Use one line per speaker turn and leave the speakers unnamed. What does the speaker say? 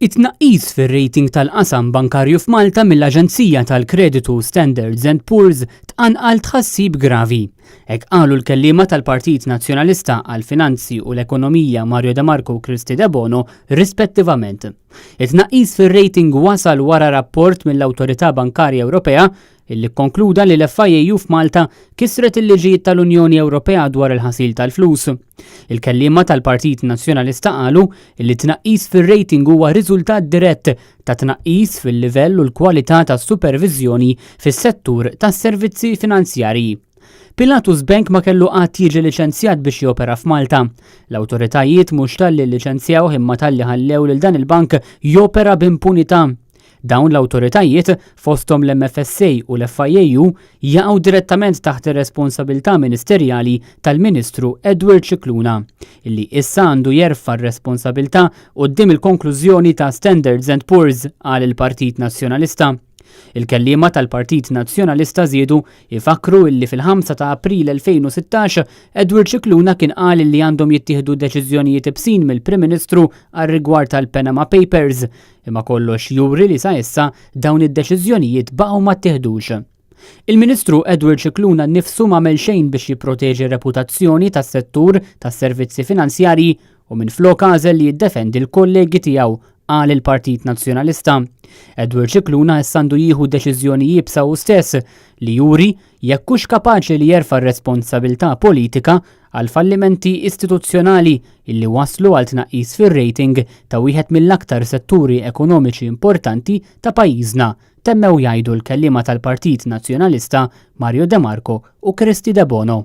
It-tnaqqis fir-rating tal-qasam bankarju f'Malta mill-Aġenzija tal-Kreditu Standards & Poor's tqanqal tħassib gravi. Hekk qalu l-kelliema tal-Partit Nazzjonalista għall-Finanzi u l-Ekonomija Mario De Marco u Cristi De Bono rispettivament. It-tnaqqis fir-rating wasal wara rapport mill-Awtorità Bankarja Ewropea illi konkluda li l-FIAU f'Malta kisret il-liġijiet tal-Unjoni Ewropea dwar il-ħasil tal-flus. Il-kelliema tal-Partit Nazzjonalista qalu illi tnaqqis fir-rating huwa riżultat dirett ta' tnaqqis fil-livell u l-kwalità tas-supervizjoni fis-settur tas-servizzi finanzjarji. Pilatus Bank ma kellu qatt jiġi liċenzjat biex jopera f'Malta. L-awtoritajiet mhux talli liċenzjaw imma talli ħallew lil dan il-bank jopera b'impunità. Dawn l-awtoritajiet fosthom l-MFSA u l-FIAU jaqgħu direttament taħt ir-responsabilità ministerjali tal-Ministru Edward Scicluna, illi issa għandu jerfa' r-responsabilità quddiem il-konklużjoni ta' Standards & Poor's qal il-Partit Nazzjonalista. Il-kelliema tal-Partit Nazzjonalista żiedu ifakru illi fil-5 ta' April 2016 Edward Scicluna kien qal li għandhom jittieħdu deċiżjonijiet ibsin mill-Prim Ministru għar-rigward tal-Panama Papers, imma kollox juri li sa issa dawn id-deċiżjonijiet baqgħu ma ttieħdux. Il-Ministru Edward Scicluna nnifsu m'għamel xejn biex jipproteġi r-reputazzjoni tas-settur tas-servizzi finanzjarji u minflok għażel li jiddefendi l-kollegi tiegħu qal il-Partit Nazzjonalista. Edward Scicluna issa għandu jieħu deċiżjoni jibsa hu stess li juri jekk hux kapaċi li jerfa' r-responsabilità politika għal fallimenti istituzzjonali illi waslu għal tnaqqis fir-rating ta' wieħed mill-aktar setturi ekonomiċi importanti ta' pajjiżna, temmew jgħidu l-kelliema tal-Partit Nazzjonalista Mario De Marco u Cristi De Bono.